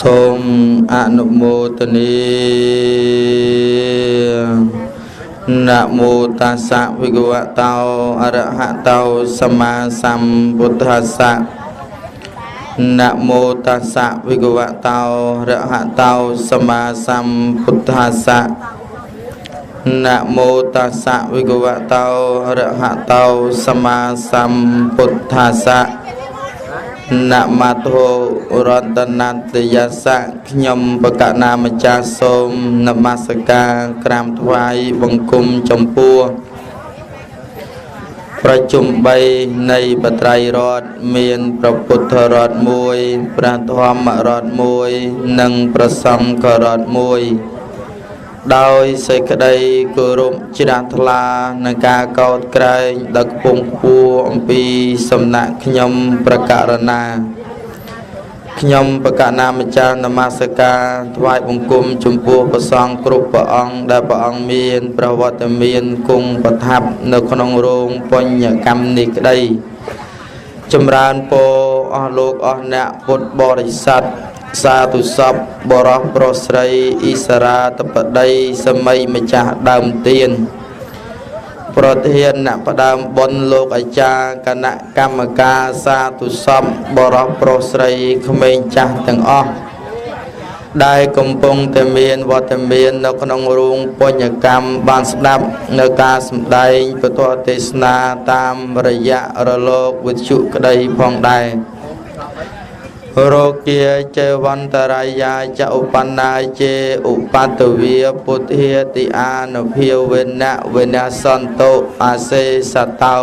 សូមអនុមោទនាណាមោតាសៈវិក្វតោអរហតោសម្មាសម្ពុទ្ធស្សៈណាមោតាសៈវិក្វតោអរហតោសម្មាសម្ពុទ្ធស្សៈណាមោតាសៈវិក្វតោអរហតោសម្មាសម្ពុទ្ធស្សៈណាមតោរតនតយសៈខ្ញុំបកណាម្ចាស់សូមនមស្ការក្រាបថ្វាយបង្គំចំពោះប្រជុំ3នៃបត្រៃរដ្ឋមានព្រះពុទ្ធរដ្ឋ1ព្រះធម្មរដ្ឋ1និងព្រះសង្ឃរដ្ឋ1ដោយសេចក្តីគោរពជ្រះថ្លានឹងការកោតក្រែងដល់ខ្ពង់ខ្ពស់អំពីសំណាក់ខ្ញុំប្រករណាខ្ញុំបកណាម្ចាស់នមស្ការថ្វាយបង្គំចំពោះព្រះសង្ឃគ្រប់ព្រះអង្គដែលព្រះអង្គមានប្រវត្តិមានគង់ប្រថាប់នៅក្នុងរោងបញ្ញកម្មនេះក្តីចម្រើនពរអស់លោកអស់អ្នកពុទ្ធបរិស័ទសាធុសពបរោះប្រុសស្រីអ៊ីសារាធិបតីសម័យម្ចាស់ដើមទៀនប្រធានអ្នកផ្ដើមបុណ្យលោកអាចារ្យគណៈកម្មការសាធុសពបរោះប្រុសស្រីក្មេងចាស់ទាំងអស់ដែលកំពុងតែមានវត្តមាននៅក្នុងរោងបញ្ញកម្មបានស្ដាប់នៅការសម្ដែងពធទេសនាតាមរយៈរលកវិទ្យុក្តីផងដែររោគាចេវន្តរាយាចឧបណ្ណាជេឧបតវាពុទ្ធាតិអានុភាវេណៈវេណាសន្តោអាសេសតោ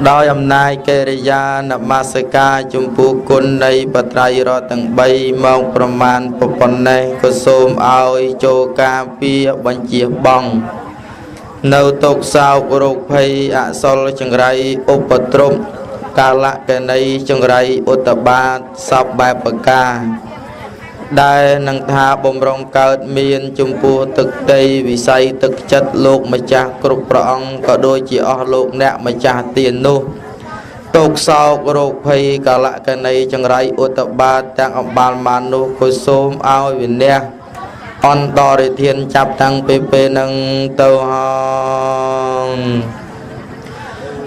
ដោយអំណាចកិរិយានមស្ការចំពោះគុណនៃបត្រៃរតន៍ទាំង3មកប្រមាណប៉ុណ្ណេះក៏សូមឲ្យចូលការពារបញ្ជាបង់នៅទុក្ខសោករោគភ័យអសុលចង្រៃឧបទ្រពកាលកណីចង្រៃឧត្តបាតសពបែបប្រការដែលនឹងថាបំរុងកើតមានចំពោះទឹកដីវិស័យទឹកចិត្តលោកម្ចាស់គ្រប់ព្រះអង្គក៏ដូចជាអស់លោកអ្នកម្ចាស់ទាននោះទុក្ខសោករោគភ័យកាលកណីចង្រៃឧត្តបាតទាំងអបាលមាននោះក៏សូមឲ្យវិនះអន្តរិធានចាប់តាំងពីពេលនឹងទៅហង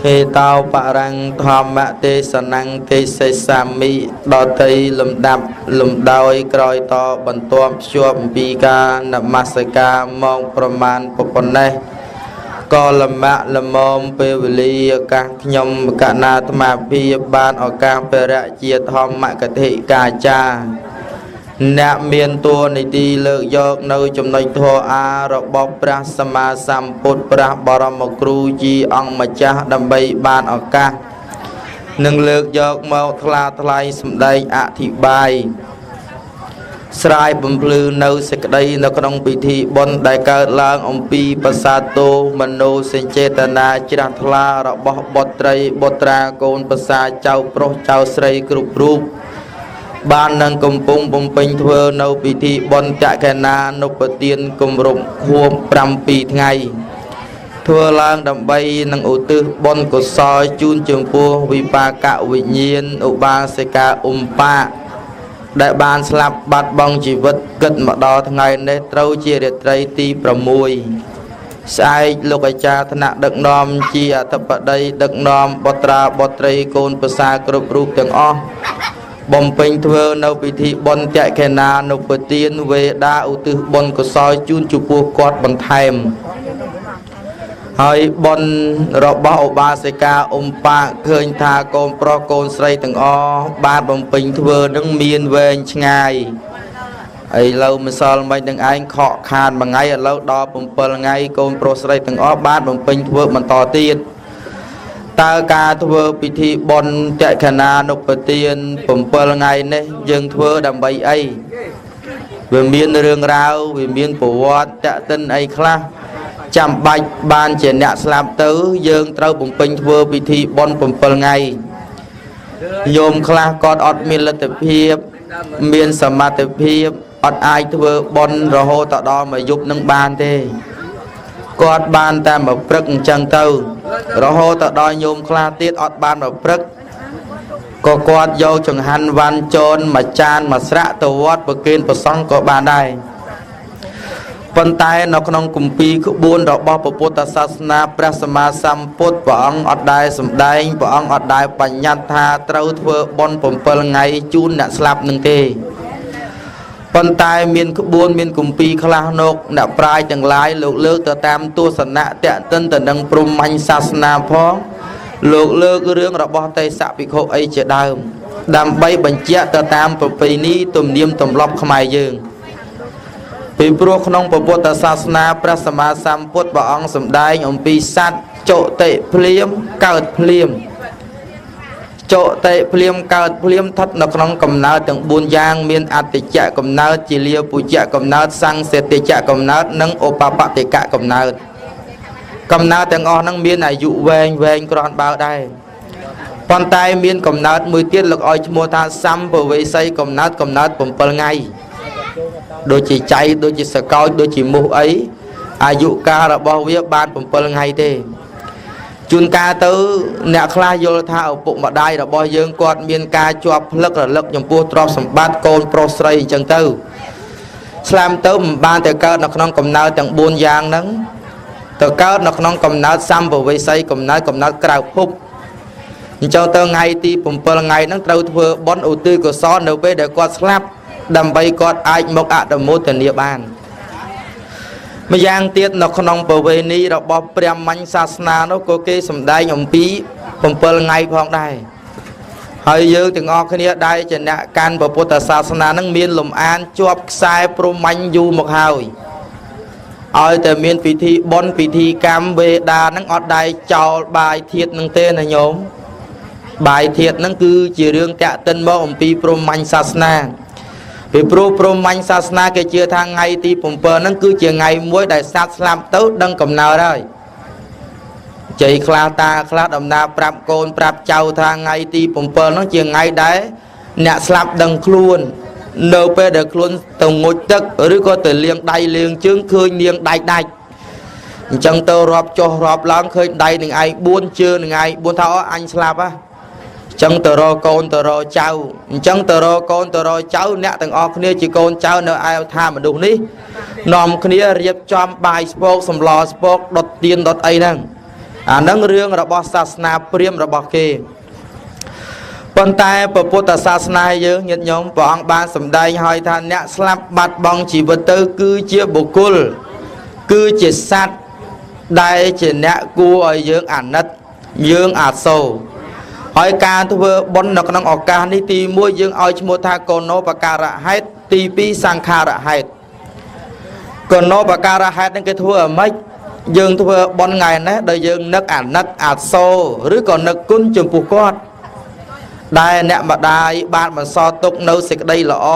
ហេតោបរាំងធម្មទេសនੰទេសសាមិដតីលំដាប់លំដោយក្រោយតបន្ទាប់ភ្ជាប់អំពីការនមស្ការមកប្រមាណប៉ុណ្ណេះក៏លំបាក់លំមពេលវេលាឱកាសខ្ញុំកណាអាត្មាភាពបានឱកាសបរិជាធម្មកថិកាចាអ្នកមានតួនាទីលើកយកនៅចំណុចធម៌អារបស់ព្រះសម្មាសម្ពុទ្ធព្រះបរមគ្រូជាអង្គម្ចាស់ដើម្បីបានឱកាសនឹងលើកយកមកថ្លាថ្លៃសម្ដែងអធិប្បាយស្រាយបំភ្លឺនៅសេចក្តីនៅក្នុងពិធីបុណ្យដែលកើតឡើងអំពីប្រសាទោមនោសេចក្តីជ្រះថ្លារបស់បុត្រីបុត្រាកូនប្រសាចៅប្រុសចៅស្រីគ្រប់រូបបាននឹងកំពុងបំពេញធ្វើនៅពិធីបុណ្យតក្កណានុបទានគម្រប់ខួប7ថ្ងៃធ្វើឡើងដើម្បីនឹងឧទ្ទិសបុណ្យកុសលជូនចំពោះវិបាកវិញ្ញាណឧបាសិកាបាដែលបានស្លាប់បាត់បង់ជីវិតគិតមកដល់ថ្ងៃនេះត្រូវជារាត្រីទី6ស្អែកលោកអាចារ្យថ្នាក់ដឹកនាំជាអធិបតីដឹកនាំបុត្រាបុត្រីកូនប្រសាគ្រប់រូបទាំងអស់បំពេញធ្វើនៅពិធីបុណ្យតក្កណានុបទានវេដាឧទ្ទិសបុណ្យកុសលជូនចំពោះគាត់បន្ថែមហើយបុណ្យរបស់ឧបាសិកាបាឃើញថាកូនប្រុសកូនស្រីទាំងអស់បានបំពេញធ្វើនឹងមានវែងឆ្ងាយឥឡូវម្សិលមិញនឹងឯងខកខានមួយថ្ងៃឥឡូវដល់7ថ្ងៃកូនប្រុសស្រីទាំងអស់បានបំពេញធ្វើបន្តទៀតតើការធ្វើពិធីបុណ្យតក្កណានុបទាន7ថ្ងៃនេះយើងធ្វើដើម្បីអីវាមានរឿងរ៉ាវវាមានប្រវត្តិតក្កិនអីខ្លះចាំបាច់បានជាអ្នកស្លាប់ទៅយើងត្រូវបំពេញធ្វើពិធីបុណ្យ7ថ្ងៃញោមខ្លះគាត់អត់មានលទ្ធភាពមានសមត្ថភាពអត់អាចធ្វើបុណ្យរហូតដល់មួយយប់នឹងបានទេគាត់បានតែមកព្រឹកអញ្ចឹងទៅរហូតដល់ញោមខ្លះទៀតអត់បានមកព្រឹក ก็กอดโยจังหันวันโจรมาจานมาสระตัววัดประเกณฑ์ประสงก็บานได้ปันตายนกนองกุมปีขบวนดอกบอพระพุทธศาสนาพระสมมาสัมพุทธพระองค์อดได้สมได้พระองค์อดได้ปัญญาธาเต้าเทอบนผมเปิลไงจูนสลับหนึ่งเตปันตายมีนขบวนมีนกุมปีคลานกนับปลายจังหลายโลกเลิกแต่ตามตัวสนะเตะต้นแต่ดังปรุมัญศาสนาพ้องโลกเลิกเรื่องระบอบไตสะปิโคไอเจดามดำใบบัญเจแต่ตามประเพณีตุ่มเนียมตุ่มลบขมายยืงปีปลุกน้องพระพุทธศาสนาพระสมมาสัมพุทธพระองค์สมได้องค์ปีสัตโจเตะเพลียมเกิดเพลียมโจเตะเพลียมเกิดเพลียมทัดนกน้องกำเนิดถึงบุญยางมีนอัติจะกำเนิดจิเลียปุจะกำเนิดสังเสติจะกำเนิดนังโอปปติกะกำเนิดกำเนิดแต่งอ่อนนังมีนอายุแวงกรอนเบาได้ปอนตายมีนกำเนิดมือเตี้ยหลักอ้อยชโมธาซ้ำเพื่อไว้ใส่กำเนิดผมเปิลไงโดยจีใจโดยจีสกอยโดยจีมูไออายุการะบวิบานผมเปิลไงเตจุนกาตื้อเนื้อคลายโยธาอุปมาได้ระบอยยืงกอดมีนกาจวบเลิกระลึกอย่างปูตรอบสมบัติโกนโปรสไรจังตื้อสลามตื้อบานแต่เกิดนักน้องกำเนิดแต่บุญยางนั้นแต่เกิดนักน้องกำเนิดซ้ำเพื่อไว้ใส่กำเนิดกล่าวพุบเจ้าเตอไงตีผมเปิลไงนั้นเราเพื่อบอนอุตุก็ซ้อนเดี๋ยวไปเดี๋ยวกอดสลับดำใบกอดไอมกอะดมโมตเนียบานไม่ยางเตียนนกนองเปเวนีเราบอกเปรียมมัญศาสนาโนโกเกสมได้ยมปีผมเปิลไงพองได้หอยยืดถึงออกนี้ได้จะเนี่ยการพระพุทธศาสนานั่งมีนลมอานจวบสายปรุมัญยูหมกหายเอาแต่มีนพิธีบนพิธีกรรมเวดานั่งอดได้เจ้าบายเทียดนั่งเต้นโยมบายเทียดนั่นคือจีเรื่องแกะต้นมอมปีปรุมัญศาสนาปีปรุมัญศาสนาเกจิทางไงตีผมเปิลนั่นคือเจียไงมวยได้สัตว์สลามตู้ดังกำนาได้ใจคลาตาคลาดอำนาปรับโกนปรับเจ้าทางไงตีผมเปิลนั่นเจียไงได้เนี่ยสลับดังคล้วนเนอเปเดคล้วนตรงงดตึกหรือก็แต่เลี้ยงใดเลี้ยงจึงเคยเลี้ยงได้จังเตอรอบจอรอบล้างเคยใดหนึ่งไอ้บุญเชื่อหนึ่งไอ้บุญเท่าอันสลับอะจังตรอโกนตรอเจ้าจังตรอโกนตรอเจ้าเนี่ยต่างออกเนี่ยจีโกนเจ้าเนอไอท่ามาดูนี่นอมเนี่ยเรียบจอมใบสปอกสำลอสปอกดดเตียนดดไอนั่งนั่งเรื่องระบอบศาสนาเปรียมระบอบเกปนตายพระพุทธศาสนาเยอะเงียบยงปองบานสำได้หอยท่านเนี่ยสลับบัดบองชีวิตเตอร์คือเจียบุกุลคือเจียสัตได้เจียเนี่ยกูไอเยอะอ่านนัดเยอะอาโซหอยการทุบบนนักน้องออกการนิตีมวยยังเอาชโมธาโกโนปการะให้ตีปีสังขาระให้โกโนปการะให้นั่นก็ทั่วไม่ยังทุบบนไงนะโดยยังนักอ่านนักอาโซหรือก่อนนักกุ้นจมปูกอดได้เนี่ยมาได้บ้านมันซอตกเนื้อสิกได้ละอ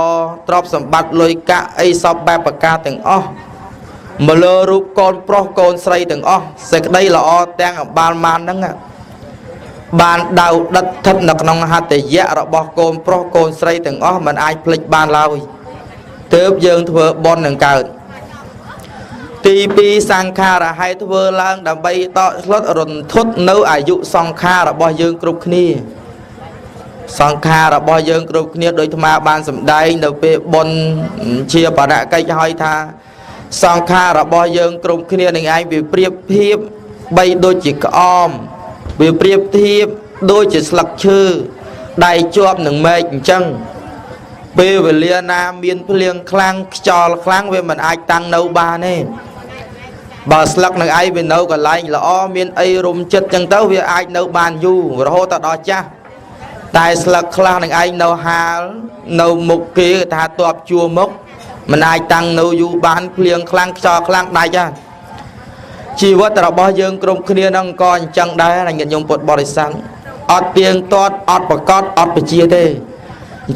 ตรอบสมบัติลอยกะไอซอบแบบปากกาถึงอ้อมาเลรูปโกนโปรโกนใส่ถึงอ้อสิกได้ละอแตงบานมันนั่งอ่ะบานดาวดัดทัดนักน้องฮัตเยะระบอกโกนโปรโกนใส่ถึงอ้อมันไอพลิกบานเราเติบยังทัวบอลหนึ่งเกิดตีปีสังขาระให้ทัวล่างดับใบต่อรถรนทุดเนื้ออายุสังขาระบอยังกรุบนี้สังขาระบอยังกรุบนี้โดยธรรมาบานสมได้เนื้อเปบนเชียปะระไกหอยทาสังขาระบอยังกรุบนี้หนึ่งไอวิเปรียบเทียบใบโดยจิกอ้อมวิเปรียบเทียบโดยจิตสลักชื่อได้จวบหนึ่งเมฆจังเปเวลียนามีนเพลียงคลังจอคลังเวมันไอตังเนาบาเน่บาสลักหนึ่งไอเป็นเนากันไรละอ้อมีนไอรุมจิตจังเต้าเวไอเนาบานอยู่เราโหตัดอจ้าแต่สลักคลังหนึ่งไอเนาฮาเนามุกกี้ถ้าตัวจัวมุกมันไอตังเนาอยู่บานเพลียงคลังจอคลังได้จ้าชีวิตเราบ่ยังกรมคณีนังก่อนจังได้อะไรเงี้ยยมปวดบริสังอดเตียงตอดอดประกอบอดไปเชียเต้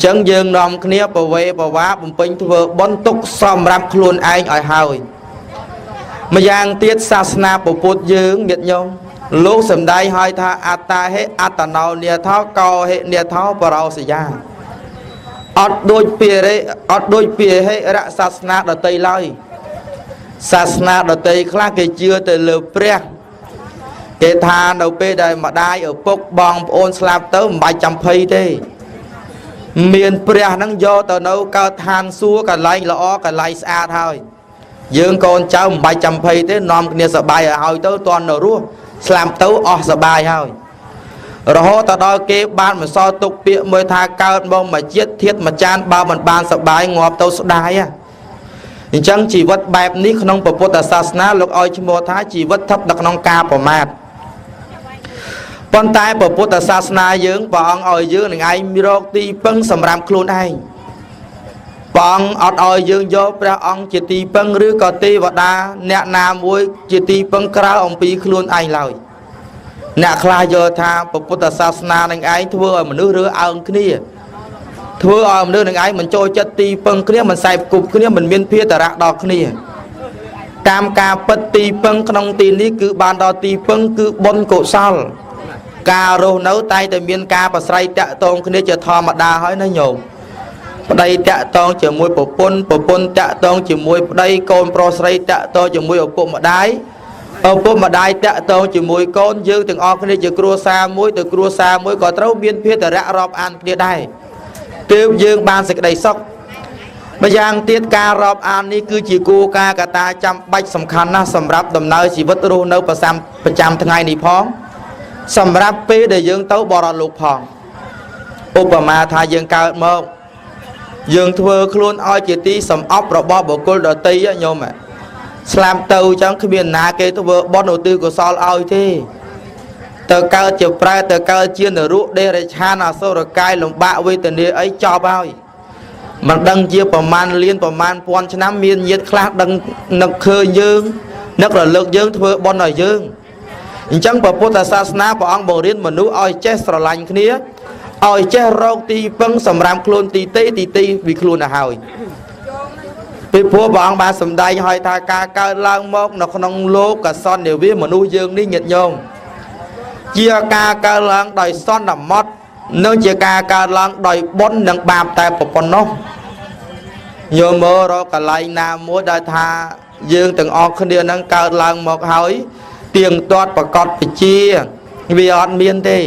จังยังนอมคณีประเวประวะผมเป็นทัวบนตุกซ้อมรับคลุนไออ่อยหายมายังเตียศาสนาปุปุดยืงเด็ดยงลูกสมได้หอยท่าอัตตาเฮอัตตนาวเนียเท้ากอเฮเนียเท้าปราศยาอดโดยเปียเรอดโดยเปียเฮระศาสนาดตัยไลศาสนาดตัยคลาเกเจือแต่เลือเปรี้ย គេថានៅពេលដែលម្ដាយឪពុកបងប្អូនស្លាប់ទៅមិនបាច់ចាំភ័យទេមានព្រះហ្នឹងយកទៅនៅកើតឋានសួគ៌កន្លែងល្អកន្លែងស្អាតហើយយើងកូនចៅមិនបាច់ចាំភ័យទេនាំគ្នាសប្បាយឲ្យទៅតន់នៅរស់ស្លាប់ទៅអស់សប្បាយហើយរហូតដល់គេបានមិនសល់ទុកពាក្យមួយថាកើតមកមួយជាតិធាតុមួយចានបើមិនបានសប្បាយងាប់ទៅស្ដាយអញ្ចឹងជីវិតបែបនេះក្នុងពុទ្ធសាសនាលោកឲ្យឈ្មោះថាជីវិតស្ថិតនៅក្នុងការប្រមាទប៉ុន្តែពុទ្ធសាសនាយើងព្រះអង្គឲ្យយើងនឹងឯងរកទីពឹងសម្រាប់ខ្លួនឯងព្រះអង្គអត់ឲ្យយើងយកព្រះអង្គជាទីពឹងឬក៏ទេវតាអ្នកណាមួយជាទីពឹងក្រៅអំពីខ្លួនឯងឡើយអ្នកខ្លះយល់ថាពុទ្ធសាសនានឹងឯងធ្វើឲ្យមនុស្សរើអើងគ្នាធ្វើឲ្យមនុស្សនឹងឯងមិនចូលចិត្តទីពឹងគ្នាមិនសែបគប់គ្នាមិនមានភារៈដល់គ្នាតាមការពិតទីពឹងក្នុងទីនេះគឺបានដល់ទីពឹងគឺបុណ្យកុសលការរស់នៅតែតែមានការប្រស្រ័យតាក់ទងគ្នាជាធម្មតាហើយណាញោមប្តីតាក់ទងជាមួយប្រពន្ធតាក់ទងជាមួយប្តីកូនប្រុសស្រីតាក់ទងជាមួយឪពុកម្ដាយតាក់ទងជាមួយកូនយើងទាំងអស់គ្នាជាគ្រួសារមួយទៅគ្រួសារមួយក៏ត្រូវមានភារៈរាប់អានគ្នាដែរទើបយើងបានសេចក្តីសុខម្យ៉ាងទៀតការរាប់អាននេះគឺជាគោលការណ៍កត្តាចាំបាច់សំខាន់ណាស់សម្រាប់ដំណើរជីវិតរស់នៅប្រចាំថ្ងៃនេះផងសម្រាប់ពេលដែលយើងទៅបរលោកផងឧបមាថាយើងកើតមកយើងធ្វើខ្លួនឲ្យជាទីសំអប់របស់បុគ្គលដទៃញោមស្លាប់ទៅអញ្ចឹងគ្មានណាគេធ្វើបុណ្យឧទ្ទិសកុសលឲ្យទេទៅកើតជាប្រែទៅកើតជានរកដេរឆានអសុរកាយលំបាកវេទនាអីចប់ហើយមិនដឹងជាប្រមាណលានប្រមាណពាន់ឆ្នាំមានញាតិខ្លះដឹងនឹកឃើញយើងនឹករលឹកយើងធ្វើបុណ្យឲ្យយើងអញ្ចឹងពុទ្ធសាសនាព្រះអង្គបង្រៀនមនុស្សឲ្យចេះស្រឡាញ់គ្នាឲ្យចេះរកទីពឹងសម្រាប់ខ្លួនទីពីខ្លួនទៅហើយពីព្រោះព្រះអង្គបានសម្ដែងឲ្យថាការកើតឡើងមកនៅក្នុងលោកកសន្និវាមនុស្សយើងនេះញាតិញោមជាការកើតឡើងដោយសន្មត់និងជាការកើតឡើងដោយបុណ្យនិងបាបតែប៉ុណ្ណោះញោមមើលរកកន្លែងណាមួយដែលថាយើងទាំងអស់គ្នានឹងកើតឡើងមកហើយទៀងទាត់ប្រកបវិជ្ជាវាអត់មានទេ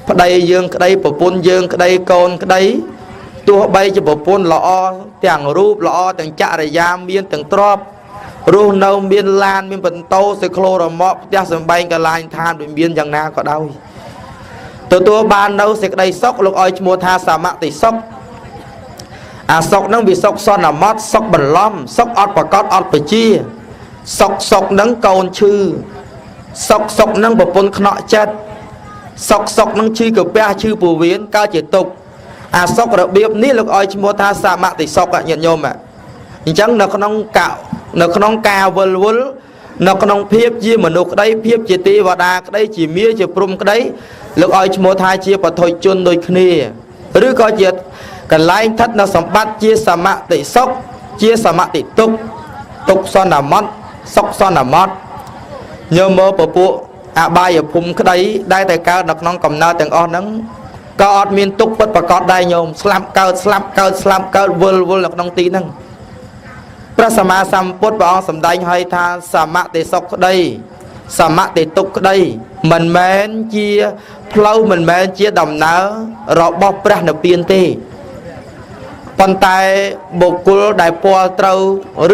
ប្តីយើងក្តីប្រពន្ធយើងក្តីកូនក្តីទោះបីជាប្រពន្ធល្អទាំងរូបល្អទាំងចរិយាមានទាំងទ្រព្យរស់នៅមានឡានមានបន្ទោសេក្លូរម៉កផ្ទះសម្បែងកន្លែងឋានវិមានយ៉ាងណាក៏ដោយទទួលបាននៅសេចក្តីសុខលោកឲ្យឈ្មោះថាសមតិសុខអាសុខនឹងវាសុខសន្មត់សុខបន្លំសុខអត់ប្រកបអត់បជាសុខនឹងកូនឈឺសុខនឹងប្រពន្ធខ្នក់ចិត្តសុខនឹងឈឺកាពះឈឺពោះវៀនកើតជាទុក្ខអាសុខរបៀបនេះលោកឲ្យឈ្មោះថាសមតិសុខញាតិញោមអញ្ចឹងនៅក្នុងការវិលវល់នៅក្នុងភាពជាមនុស្សក្តីភាពជាទេវតាក្តីជាមាជាព្រំក្តីលោកឲ្យឈ្មោះថាជាបឋិជនដូចគ្នាឬក៏ជាកន្លែងស្ថិតនៅសម្បត្តិជាសមតិសុខជាសមតិទុក្ខទុក្ខសន្មត់សុខសន្មត់ញោមមើលពពួកអបាយភូមិក្តីដែលតែកើតនៅក្នុងកំណើតទាំងអស់ហ្នឹងក៏អត់មានទុក្ខពិតប្រកបដែរញោមស្លាប់កើតវិលនៅក្នុងទីហ្នឹងព្រះសម្មាសម្ពុទ្ធព្រះអង្គសម្ដែងឲ្យថាសមតិសុខក្តីសមតិទុក្ខក្តីមិនមែនជាផ្លូវមិនមែនជាដំណើររបស់ព្រះនិព្វានទេប៉ុន្តែបុគ្គលដែលពាល់ត្រូវ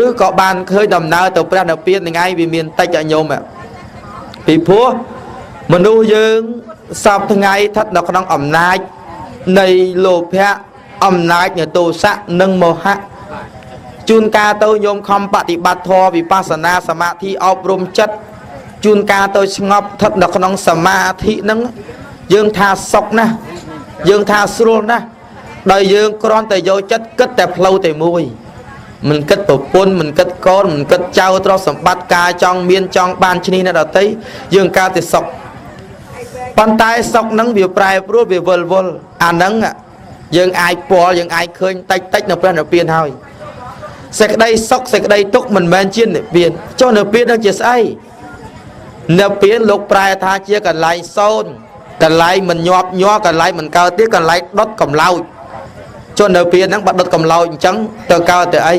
ឬក៏បានឃើញដំណើរទៅព្រះនិព្វាននឹងឯងវាមានតិចញោមពីព្រោះមនុស្សយើងសពថ្ងៃស្ថិតនៅក្នុងអំណាចនៃលោភៈអំណាចនៃទោសៈនិងមោហៈជួនកាលទៅញោមខំបប្រតិបត្តិធម៌វិបស្សនាសមាធិអប់រំចិត្តជួនកាលទៅស្ងប់ស្ថិតនៅក្នុងសមាធិហ្នឹងយើងថាសុខណាស់យើងថាស្រួលណាស់ដោយយើងគ្រាន់តែយកចិត្តគិតតែផ្លូវតែមួយមិនគិតប្រពន្ធមិនគិតកូនមិនគិតចៅទ្រព្យសម្បត្តិការចង់មានចង់បានឈ្នះអ្នកដទៃយើងកើតតែសុខប៉ុន្តែសុខហ្នឹងវាប្រែប្រួលវាវិលវល់អាហ្នឹងយើងអាចពាល់យើងអាចឃើញតិចនៅព្រះនិព្វានហើយសេចក្តីសុខសេចក្តីទុក្ខមិនមែនជានិព្វានចុះនិព្វាននឹងជាស្អីនិព្វានលោកប្រែថាជាកន្លែងសូន្យកន្លែងមិនញាប់ញ័រកន្លែងមិនកើតទៀតកន្លែងដុតកំឡោចចុះនិព្វានហ្នឹងបើដុតកំឡោចអញ្ចឹងទៅកើតទៅអី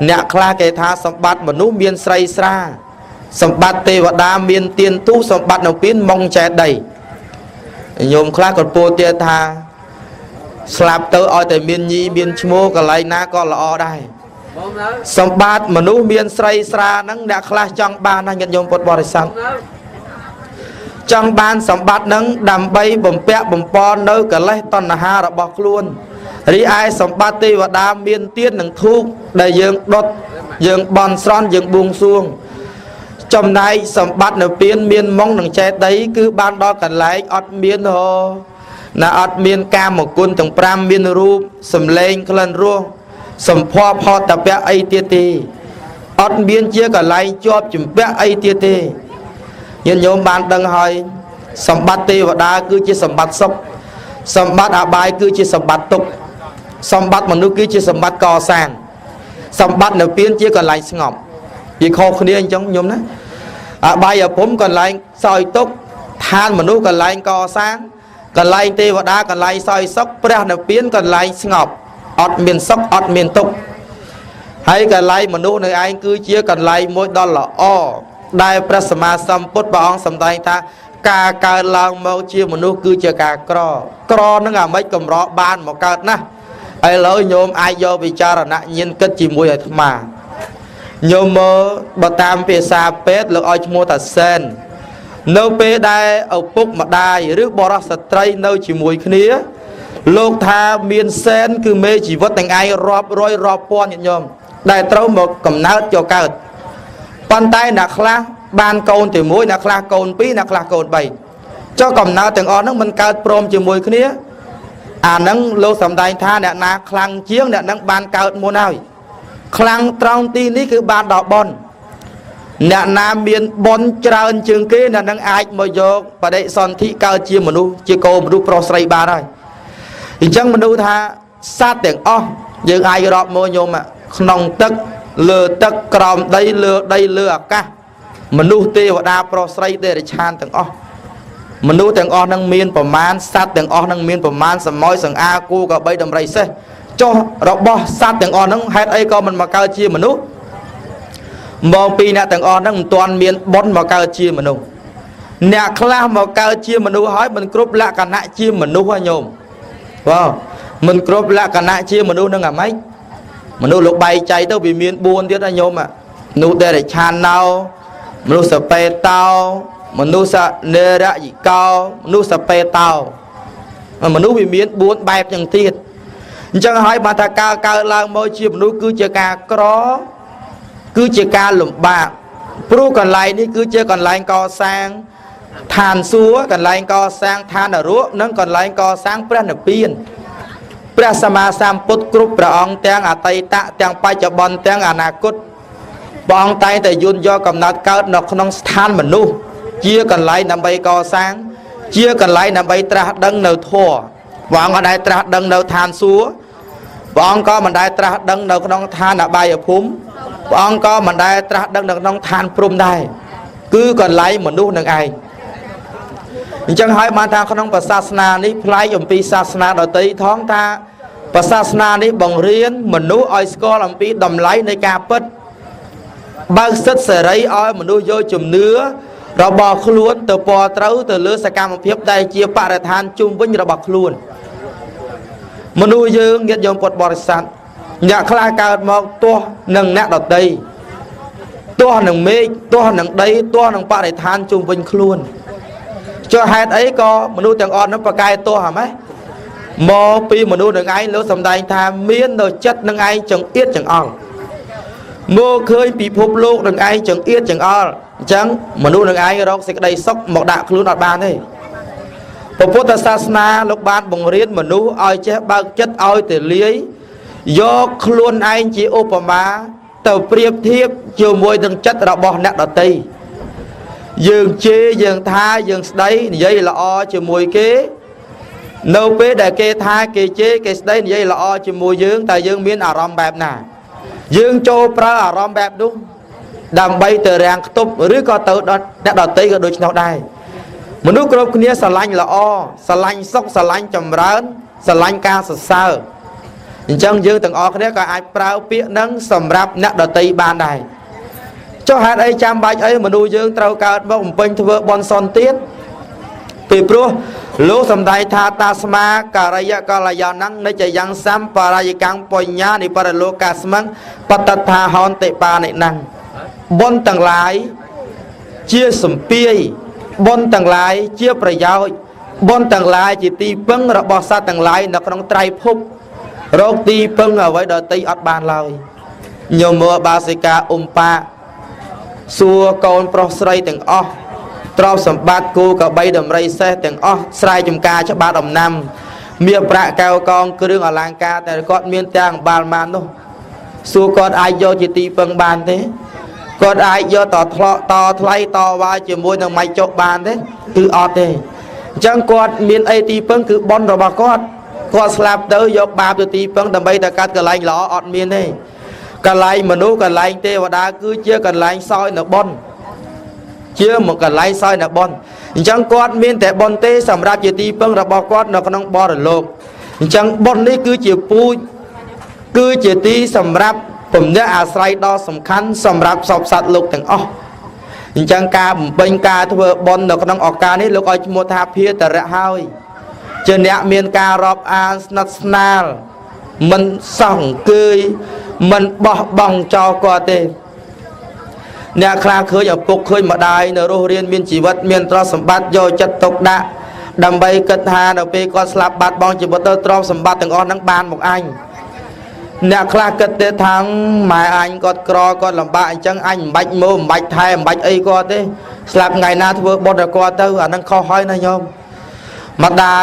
អ្នកខ្លះគេថាសម្បត្តិមនុស្សមានស្រីស្រា សម្បត្តិទេវតាមានទៀនទូសម្បត្តិនៅពៀនម៉ងចែដីញោមខ្លះក៏ពោលទៀតថាស្លាប់ទៅឲ្យតែមានញីមានឈ្មោះកន្លែងណាក៏ល្អដែរសម្បត្តិមនុស្សមានស្រីស្រាហ្នឹងអ្នកខ្លះចង់បានណាញាតិញោមពុទ្ធបរិស័ទចង់បានសម្បត្តិហ្នឹងដើម្បីបំពាក់បំពន់នៅកិលេសតណ្ហារបស់ខ្លួនរីឯសម្បត្តិទេវតាមានទៀននឹងធូបដែលយើងដុតយើងបន់ស្រន់យើងបួងសួងចំណែកសម្បត្តិនៅពៀនមានម៉ងនឹងចេតីគឺបានដល់កន្លែងអត់មានណាអត់មានកាមគុណទាំង5មានរូបសម្លេងក្លិនរសសម្ផស្សផតពៈអីទៀតទេអត់មានជាកន្លែងជាប់ជំពាក់អីទៀតទេញាតិញោមបានដឹងហើយសម្បត្តិទេវតាគឺជាសម្បត្តិសុខសម្បត្តិអបាយគឺជាសម្បត្តិទុក្ខសម្បត្តិមនុស្សគឺជាសម្បត្តិកសាងសម្បត្តិនៅពៀនជាកន្លែងស្ងប់វាខុសគ្នាអញ្ចឹងញោមណាអបាយភូមិកន្លែងសោយទុក្ខឋានមនុស្សកន្លែងកសាងកន្លែងទេវតាកន្លែងសោយសុខព្រះនៅពៀនកន្លែងស្ងប់អត់មានសុខអត់មានទុក្ខហើយកន្លែងមនុស្សនៅឯងគឺជាកន្លែងមួយដ៏ល្អដែលព្រះសម្មាសម្ពុទ្ធព្រះអង្គសម្ដែងថាការកើតឡើងមកជាមនុស្សគឺជាការក្រនឹងអាម៉េចកម្របានមកកើតណាស់ឥឡូវញោមអាចយកវិចារណញ្ញាណគិតជាមួយអាត្មាញោមមើលបើតាមភាសាពេទ្យលោកឲ្យឈ្មោះថាសែននៅពេលដែលឪពុកម្ដាយឬបរិសុទ្ធស្ត្រីនៅជាមួយគ្នាលោកថាមានសែនគឺមេជីវិតទាំងឯងរាប់រយរាប់ពាន់ញាតិញោមដែលត្រូវមកកំណើតយកកើតប៉ុន្តែអ្នកខ្លះបានកូនតែមួយអ្នកខ្លះកូន2អ្នកខ្លះកូន3ចុះកំណើតទាំងអស់ហ្នឹងមិនកើតព្រមជាមួយគ្នាអាហ្នឹងលោកសម្ដែងថាអ្នកណាខ្លាំងជាងអ្នកហ្នឹងបានកើតមុនហើយខ្លាំងត្រង់ទីនេះគឺបានដល់បុណ្យអ្នកណាមានបុណ្យច្រើនជាងគេអ្នកហ្នឹងអាចមកយកបដិសន្ធិកើតជាមនុស្សជាកូនមនុស្សប្រុសស្រីបានហើយអញ្ចឹងមនុស្សថាសត្វទាំងអស់យើងអាចរាប់មើលញោមក្នុងទឹកលើទឹកក្រោមដីលើដីលើអាកាសមនុស្សទេវតាប្រុសស្រីទេរិឆានទាំងអស់មនុស្សទាំងអស់នឹងមានប្រមាណសត្វទាំងអស់នឹងមានប្រមាណសម័យសង្អាគូក៏បីដំរីសេះចុះរបស់សត្វទាំងអស់នឹងហេតុអីក៏មិនមកកើតជាមនុស្សមកពីអ្នកទាំងអស់នឹងមិនទាន់មានបុណ្យមកកើតជាមនុស្សអ្នកខ្លះមកកើតជាមនុស្សហើយមិនគ្រប់លក្ខណៈជាមនុស្សហ៎ញោមបាទមិនគ្រប់លក្ខណៈជាមនុស្សនឹងអាម៉េចមនុស្សលោកបែកចៃទៅវាមាន4ទៀតហ៎ញោមមនុស្សដេរិឆានណោមនុស្សសពេតោមនុស្សនេរយិកោមនុស្សសពេតោមនុស្សវាមាន4បែបយ៉ាងទៀតអញ្ចឹងហើយបានថាការកើតឡើងមកជាមនុស្សគឺជាការក្រគឺជាការលំបាកព្រោះកន្លែងនេះគឺជាកន្លែងកសាងឋានសួគ៌កន្លែងកសាងឋាននរកនិងកន្លែងកសាងព្រះនិព្វានព្រះសម្មាសម្ពុទ្ធគ្រប់ព្រះអង្គទាំងអតីតទាំងបច្ចុប្បន្នទាំងអនាគតព្រះអង្គតែងតែយន់យកកំណត់កើតនៅក្នុងស្ថានមនុស្សជាកន្លែងដើម្បីកសាងជាកន្លែងដើម្បីត្រាស់ដឹងនៅធម៌ព្រះអង្គក៏ដែលត្រាស់ដឹងនៅឋានសួគ៌ព្រះអង្គក៏មិនដែលត្រាស់ដឹងនៅក្នុងឋានអបាយភូមិព្រះអង្គក៏មិនដែលត្រាស់ដឹងនៅក្នុងឋានព្រំដែរគឺកន្លែងមនុស្សនឹងឯងអញ្ចឹងហើយបានថាក្នុងព្រះសាសនានេះប្លែកអំពីសាសនាដទៃថងថាព្រះសាសនានេះបង្រៀនមនុស្សឲ្យស្គាល់អំពីតម្លៃនៃការពិតបើកសិទ្ធិសេរីឲ្យមនុស្សយកជំនឿរបស់ខ្លួនទៅពណ៌ត្រូវទៅលើសកម្មភាពដែលជាបរិស្ថានជុំវិញរបស់ខ្លួនមនុស្សយើងញាតិញោមពុទ្ធបរិស័ទអ្នកខ្លះកើតមកទាស់នឹងអ្នកដទៃទាស់នឹងមេឃទាស់នឹងដីទាស់នឹងបរិស្ថានជុំវិញខ្លួនចុះហេតុអីក៏មនុស្សទាំងអស់នោះប្រកែកទាស់ហ៎ម៉េចមកពីមនុស្សនឹងឯងលោកសំដែងថាមាននៅចិត្តនឹងឯងចង្អៀតចង្អល់មកឃើញពិភពលោកនឹងឯងចង្អៀតចង្អល់អញ្ចឹងមនុស្សនឹងឯងរកសេចក្តីសុខមកដាក់ខ្លួនអត់បានទេព្រះពុទ្ធសាសនាលោកបានបង្រៀនមនុស្សឲ្យចេះបើកចិត្តឲ្យទលាយយកខ្លួនឯងជាឧបមាទៅប្រៀបធៀបជាមួយនឹងចិត្តរបស់អ្នកដទៃយើងជេរយើងថាយើងស្ដីនិយាយល្អជាមួយគេនៅពេលដែលគេថាគេជេរគេស្ដីនិយាយល្អជាមួយយើងតើយើងមានអារម្មណ៍បែបណាយើងចូលប្រើអារម្មណ៍បែបនោះដើម្បីទៅរាំងខ្ទប់ឬក៏ទៅដល់អ្នកដទៃក៏ដូចនោះដែរមនុស្សគ្រប់គ្នាស្រឡាញ់ល្អស្រឡាញ់សុខស្រឡាញ់ចម្រើនស្រឡាញ់ការសរសើរអញ្ចឹងយើងទាំងអស់គ្នាក៏អាចប្រើពាក្យនឹងសម្រាប់អ្នកដទៃបានដែរ cho hạt ấy chăm bạch ấy mà nuôi dương trâu cao bông bình thưa bon son tiết vì pro lũ sầm đại tha ta sma cả raya cả là giàu năng nơi chạy giang sam para y cang ponya ni para lô cả smang patatha hon tệ pa này năng bon tầng lái chia sum pi bon tầng lái chiaประโยชน์bon tầng lái chỉ ti pưng rồi bỏ sa tầng lái nó còn trai phúc rồi ti pưng ở với đời ti ọt bàn lời nhiều mưa ba sika pa xua con pro sray từng o trao sầm bát cô cả bay đầm ray xe từng o sray chùm ca cho ba đồng năm miệng bạ cao con cứ đương ở làng ca tại con miên tang bàn man đâu xua con ai vô chỉ ti pưng bàn thế con ai vô to thay to va chỉ môi thằng mày chọc bàn thế cứ ọt thế chẳng con miên ai ti pưng cứ bon rồi bà con slap tới vô ba từ ti pưng đầm bay ta cắt cái lạnh ló ọt miên thế cái lạnh mà nấu cái lạnh tê và đá cứ chia cái lạnh soi nó bon chia một cái lạnh soi nó bon chẳng con miênแต่bon tê sầm ra chỉ ti pưng rồi bà con nó còn bo rồi lộp chẳng bon này cứ chỉ pui cứ chỉ ti sầm raผมเนี่ยอาศัยดอสำคัญสำหรับสอบสัตว์โลกทั้งอ้อจังการเป็นการทว่าบอลเราก็ต้องออกการนี้เราก็โมทาเพียแต่ละห้อยเจนเนี่ยมีการรอบอาสนัสนาลมันส่องเกยมันบ่บังจอกว่าเต้เนี่ยคลาเคยอย่างปกเคยมาได้ในโรงเรียนมีชีวิตมีตรสมบัติโยจัดตกดะดำใบกระทาเราไปก็สลับบัดบองจีบเตอร์ตรสมบัติทั้งอ้อทั้งบานบอกอันเนี่ยคลาเกิดทางหมายอันก็กรอก็ลำบากจังอันบัดมือบัดไทยบัดไอก็เต้สลับไงนาทั่วบดก็เต้อันนั้นข้อห้อยนะโยมมาได้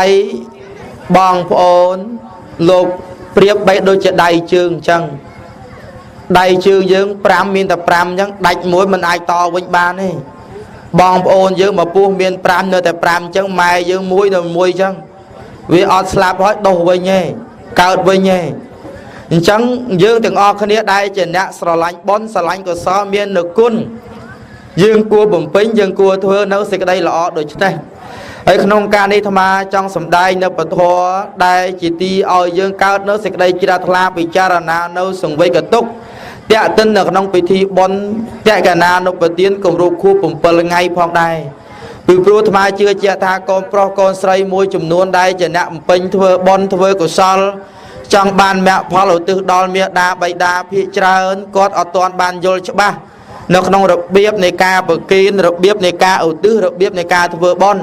บองโอนโลกเปรียบใบโดยจะได้จึงจังได้จึงยังปรามมีแต่ปรามยังได้มวยมันไอต่อวิ่งบานนี่บองโอนยังมาปูมีปรามเนื้อแต่ปรามจังไม่ยังมวยเนื้อมวยจังวิออสลับห้อยโดไว้เงี้ยเกิดไว้เงี้ยจังยืงถึงออกคนนี้ได้จะเนี่ยสลายบอนสลายก็ซ้อมเมียนหนึ่งกุนยืงกลัวบ่มปิ้งยืงกลัวเธอเนื้อสิกได้หล่อโดยใช่ไอ้ขนมการนี้ทำมาจังสมได้เนื้อปะทัวได้จิตตีเอายืงเกิดเนื้อสิกได้จิตทลาปิจารณาเนื้อส่งไว้กระตุกเตะตึ้นเนื้อขนมปิธีบอนแจกันนาเนื้อปะเตียนกับรูปคู่ปุ่มเปิลไงพร้อมได้ปีปลุกทำมาเชื่อเจ้าทากรปลอกรใส่มวยจุ่มนวลได้จะเนี่ยปิ้งเธอบอนเธอกุศลจังบานแม่พอเราตึกดอลเมียดาใบดาพิจารณากอดเอาตอนบานโยลชบ้านกน้องระเบียบในการปกินระเบียบในการอุตึระเบียบในการทเวบอน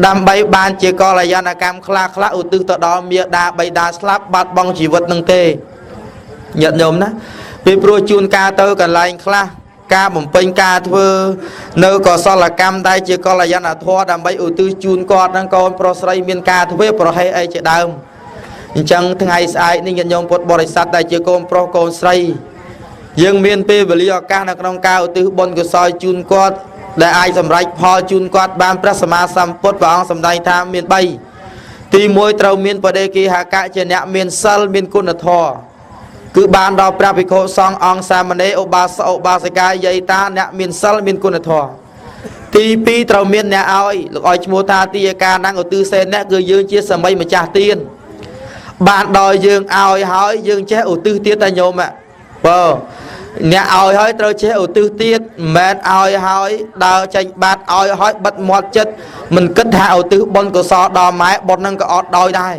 ดำใบบานเจกอลายานกรรมคลาคลาอุตึตดอลเมียดาใบดาสลับบัดบองชีวิตนังเตหยัดโยมนะปีโปรจูนกาเตอร์กันไลน์คลากาผมเป็นกาทเวเนื้อก่อสลกรรมได้เจกอลายานทอดำใบอุตึจูนกอดนังกอนโปรสไรเมียนกาทเวโปรให้ไอเจดามจังทั้งไอ้สายนี่ยันยงปดบริษัทได้เจอโกมโปรโกนไซยังเมียนเปบริยการนักน้องก้าวตื้อบนกุศลจุนกอดได้ไอ้สำไรพอจุนกอดบานพระสมาสัมปดวางสำไรทามเมียนใบตีมวยเตาเมียนประเดกีหากะเจเนเมียนซัลเมียนกุนทอคือบานดอกพระภิกษุสององสามเณรอบาสอบาสกายยตาเนเมียนซัลเมียนกุนทอตีปีเตาเมียนเนอ้อยหรืออ้อยชโมธาตีการนั่งอุตือเซนเนคือยืนเชี่ยสมัยมาจ่าเตียนบานดอยยืงเอาหอยยืงเช่อุตือเตี้ยตาโยมอ่ะเนี่ยเอาหอยเราเช่อุตือเตี้ยแม่เอาหอยดาวใจบานเอาหอยบัดหมดจัดมันกึศหาอุตือบนก็ซอดอไม้บนนั่งก็อดดอยได้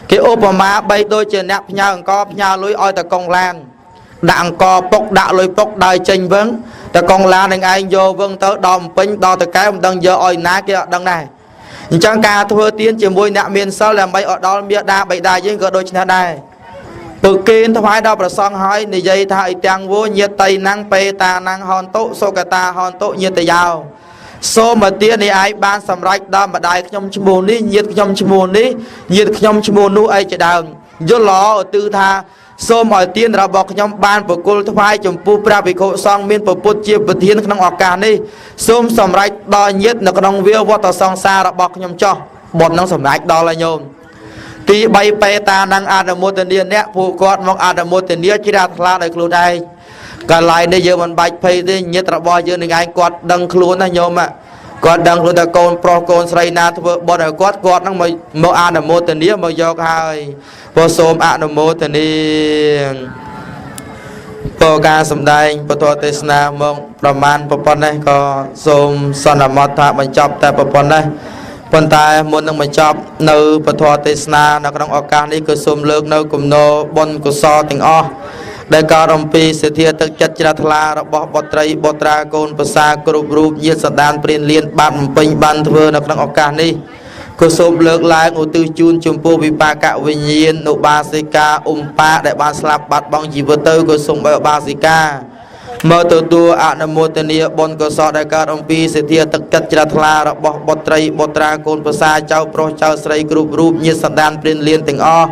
เกี่ยวกับมาใบโดยเจเนพญาอังกอพญาลุยอ้อยตะกองลานด่างกอปกด่าลุยปกได้เจงเบิ้งตะกองลานยังไงโยเบิ้งเตอดอมปิ้งดอตะแก้มดังโยอ้อยน้าเกี่ยดังได้จังการทัวร์เตียนเจียมวยเนี่ยเมียนเซลล์ใบอดอลเมียดาใบดายิ่งก็โดยชนะได้ปึกกินทวายดาวประซองหอยในใจไทยแตงวัวเยียไตนังเปตานังฮอนโตโซกตาฮอนโตเยียตยาวโซมาเตียในไอ้บ้านสำรักดอมมาได้ขยมชมูนี้เยียขยมชมูนี้เยียขยมชมูนู้ไอจะดาวย่อล้อตื้อทาโซมอยเตียนเราบอกขยมบ้านปกุลทวายจมปูปราบิโคซองเมียนปปุจเจียบเทียนขนมออกการนี่โซมสำรักดอเยียนักนองเวียววัตซองซาเราบอกขยมจ่อบทน้องสำนักดอลโยมตีใบเปตานังอาดโมเตเนียเนี่ยผู้กอดมองอาดโมเตเนียจิราทลาในครูได้การไล่ในเยอมันใบเพย์ได้เยตระบอยเยอะในไงกอดดังครูนะโยมอ่ะกอดดังครูตะโกนโปรโกนไซนาทบอดกอดนั่งมาอาดโมเตเนียมายกให้พอโสมอาดโมเตเนียพอการสำได้ปตัวเตสนามองพ ប្រមាណប្រព័ន្ធនេះក៏សូមសន្មតថាបញ្ចប់តែប្រព័ន្ធនេះប៉ុន្តែមុននឹងបញ្ចប់នៅពធទេសនានៅក្នុងឱកាសនេះគឺសូមលើកនៅគំនោបុណ្យកុសលទាំងអស់ដែលកើតអំពីសេដ្ឋាទឹកចិត្តជ្រះថ្លារបស់បុត្រីបុត្រាកូនប្រសាគ្រប់រូបញាតិសន្តានព្រានលៀនបានបំពេញបានធ្វើនៅក្នុងឱកាសនេះក៏សូមលើកឡើងឧទ្ទិសជូនចំពោះវិបាកវិញ្ញាណឧបាសិកាប៉ាដែលបានស្លាប់បាត់បង់ជីវិតទៅក៏សូមឲ្យឧបាសិកាមកទទួលអនុមោទនាបុណ្យកុសលដែលកើតអំពីសេដ្ឋាទឹកចិត្តជ្រះថ្លារបស់បុត្រីបុត្រាកូនប្រសាចៅប្រុសចៅស្រីគ្រប់រូបញាតិសន្តានព្រានលៀនទាំងអស់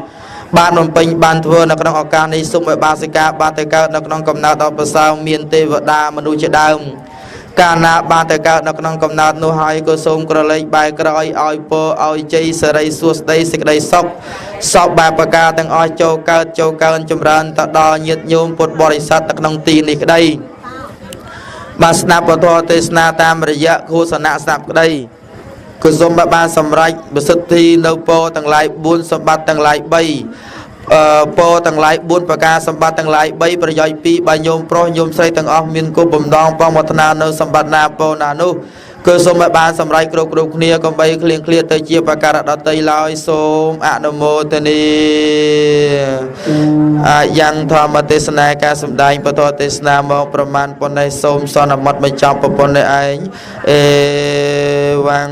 បានបំពេញបានធ្វើនៅក្នុងឱកាសនេះសូមឲ្យបាសិកាបានទៅកើតនៅក្នុងកំណើតដ៏ប្រសើរមានទេវតាមនុស្សជាដើមកាលណាបានទៅកើតនៅក្នុងកំណើតនោះហើយក៏សូមក្រឡេកបែរក្រោយឲ្យពរឲ្យជ័យសិរីសួស្តីសេចក្តីសុខសពបែបប្រការទាំងអស់ចូលកើតចម្រើនទៅដល់ញាតិញោមពុទ្ធបរិស័ទនៅក្នុងទីនេះក្តីបានស្ដាប់ពធទេសនាតាមរយៈឃោសនាស្ដាប់ក្តីគឺសូមបានសម្រេចប្រសិទ្ធិនៅពរទាំងឡាយ4សម្បត្តិទាំងឡាយ3ពរទាំងឡាយ4ប្រការសម្បត្តិទាំងឡាយ3ប្រយោជន៍2បើញោមប្រុសញោមស្រីទាំងអស់មានគោលបំណងបងប្រាថ្នានៅសម្បត្តិណាពរណានោះគឺសូមបានសម្រេចគ្រប់គ្នាកុំបីឃ្លៀងឃ្លាតទៅជាប្រការដតីឡើយសូមអនុមោទនាយ៉ាងធម្មទេសនាការសម្ដែងពធទេសនាមកប្រមាណប៉ុណ្ណេះសូមសន្មតបញ្ចប់ប្រពន្ធនេះឯងអេវ៉ាំង